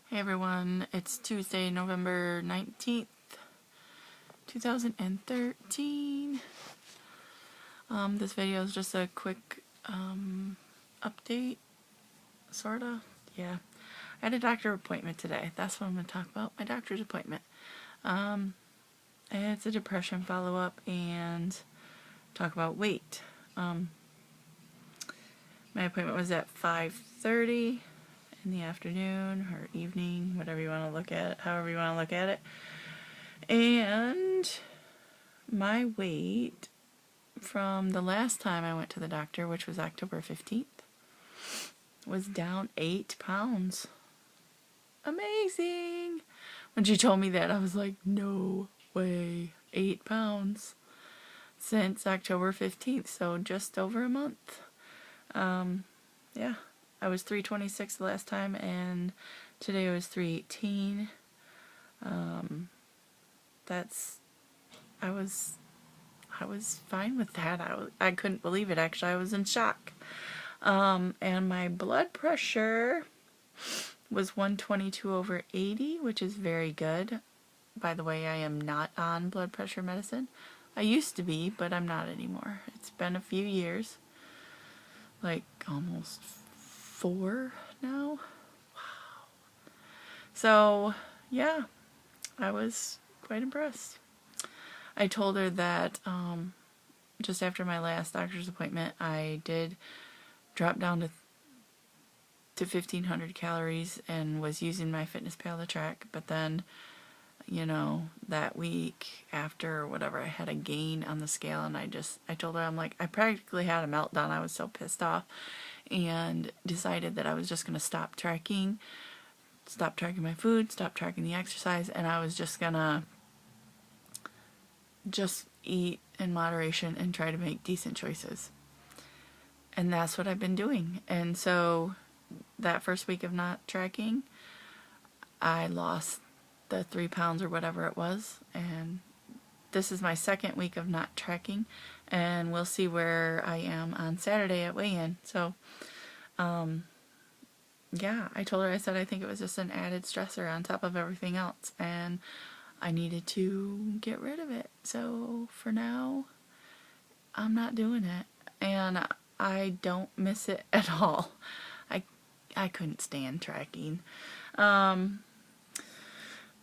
Hey everyone, it's Tuesday, November 19th, 2013. This video is just a quick update, sorta. Yeah. I had a doctor appointment today. That's what I'm going to talk about, my doctor's appointment. It's a depression follow-up and talk about weight. My appointment was at 5:30 in the afternoon or evening, whatever you want to look at it, however you want to look at it. And my weight from the last time I went to the doctor, which was October 15th, was down 8 pounds. Amazing! When she told me that, I was like, no way. 8 pounds since October 15th, so just over a month. Yeah, I was 326 the last time, and today I was 318. I was fine with that. I couldn't believe it, actually. I was in shock. And my blood pressure was 122/80, which is very good. By the way, I am not on blood pressure medicine. I used to be, but I'm not anymore. It's been a few years. Like almost 4 now. Wow. So, yeah, I was quite impressed. I told her that just after my last doctor's appointment, I did drop down to 1,500 calories and was using my FitnessPal to track. But then, you know, that week after or whatever, I had a gain on the scale, and I told her, I'm like, I practically had a meltdown. I was so pissed off, and decided that I was just going to stop tracking my food, stop tracking the exercise, and I was just gonna eat in moderation and try to make decent choices. And that's what I've been doing. And so that first week of not tracking, I lost the 3 pounds or whatever it was, and this is my second week of not tracking, and we'll see where I am on Saturday at weigh-in. So yeah, I told her, I said I think it was just an added stressor on top of everything else, and I needed to get rid of it. So for now, I'm not doing it, and I don't miss it at all. I couldn't stand tracking.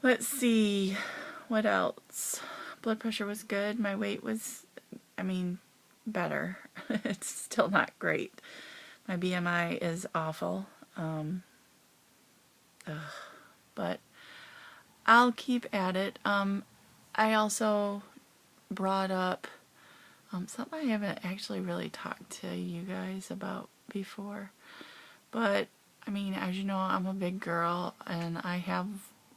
Let's see, what else? Blood pressure was good. My weight was, better. It's still not great. My BMI is awful. But I'll keep at it. I also brought up something I haven't actually really talked to you guys about before. But, as you know, I'm a big girl, and I have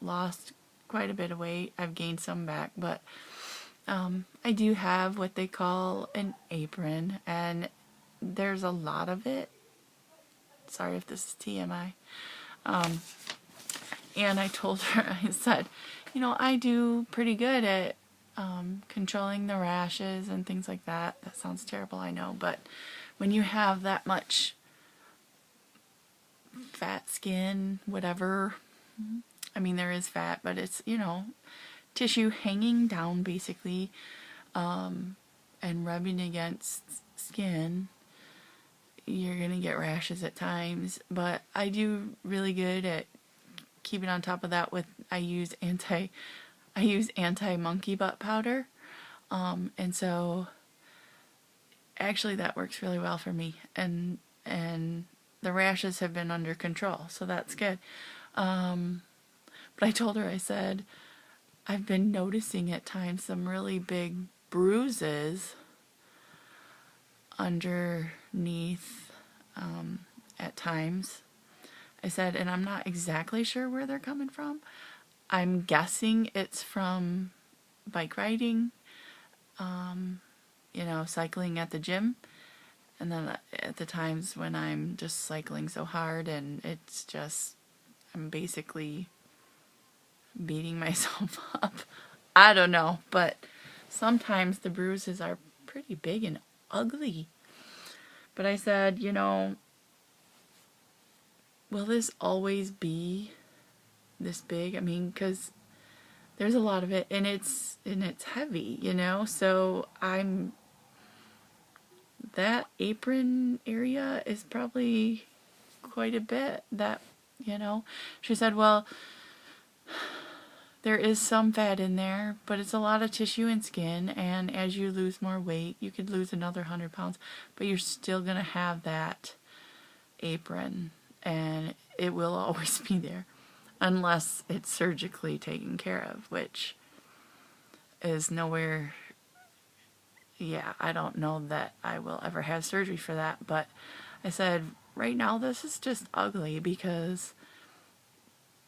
lost quite a bit of weight. I've gained some back, but I do have what they call an apron, and there's a lot of it. Sorry if this is TMI. And I told her, I said, I do pretty good at controlling the rashes and things like that. That sounds terrible, I know, but when you have that much fat skin, whatever, there is fat, but it's, tissue hanging down basically, and rubbing against skin, you're gonna get rashes at times. But I do really good at keeping on top of that with, I use anti-monkey butt powder, and so actually that works really well for me, and the rashes have been under control, so that's good. But I told her, I said, I've been noticing at times some really big bruises underneath at times. I said, and I'm not exactly sure where they're coming from. I'm guessing it's from bike riding, cycling at the gym, and then at the times when I'm just cycling so hard, and it's just, I'm basically beating myself up. I don't know, but sometimes the bruises are pretty big and ugly. But I said, will this always be this big. I mean, because there's a lot of it, and it's heavy, you know. So that apron area is probably quite a bit. That, you know, she said, well, there is some fat in there, but it's a lot of tissue and skin, and as you lose more weight, you could lose another 100 pounds, but you're still gonna have that apron, and it will always be there unless it's surgically taken care of, which is nowhere. Yeah, I don't know that I will ever have surgery for that, but I said right now this is just ugly because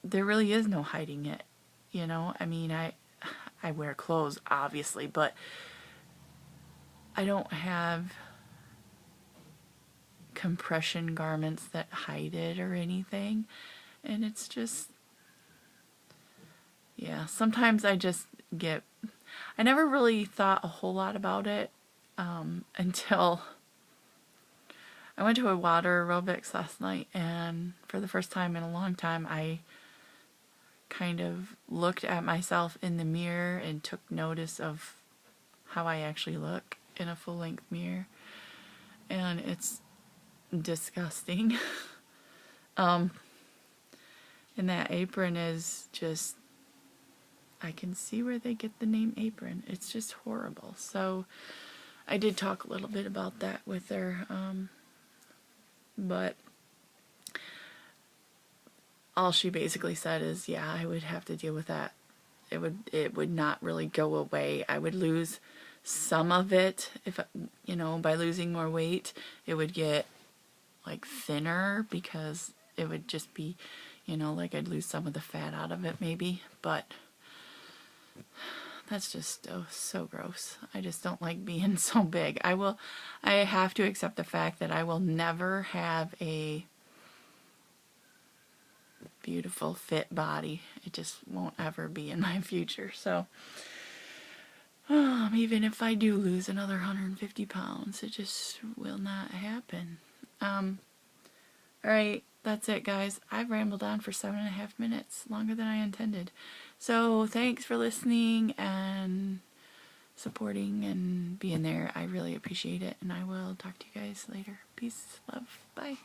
there really is no hiding it, you know. I mean, I wear clothes obviously, but I don't have compression garments that hide it or anything, and it's just, yeah, sometimes I never really thought a whole lot about it until I went to a water aerobics last night, and for the first time in a long time I kind of looked at myself in the mirror and took notice of how I actually look in a full-length mirror, and it's disgusting. And that apron is just, I can see where they get the name apron. It's just horrible. So I did talk a little bit about that with her, but all she basically said is, yeah, I would have to deal with that. It would not really go away. I would lose some of it if, you know, by losing more weight, it would get like thinner because it would just be, you know, like I'd lose some of the fat out of it maybe, but that's just so gross. I just don't like being so big. I have to accept the fact that I will never have a beautiful fit body. It just won't ever be in my future. So even if I do lose another 150 pounds, it just will not happen. Alright, that's it, guys. I've rambled on for 7.5 minutes, longer than I intended. So thanks for listening and supporting and being there. I really appreciate it, and I will talk to you guys later. Peace, love, bye.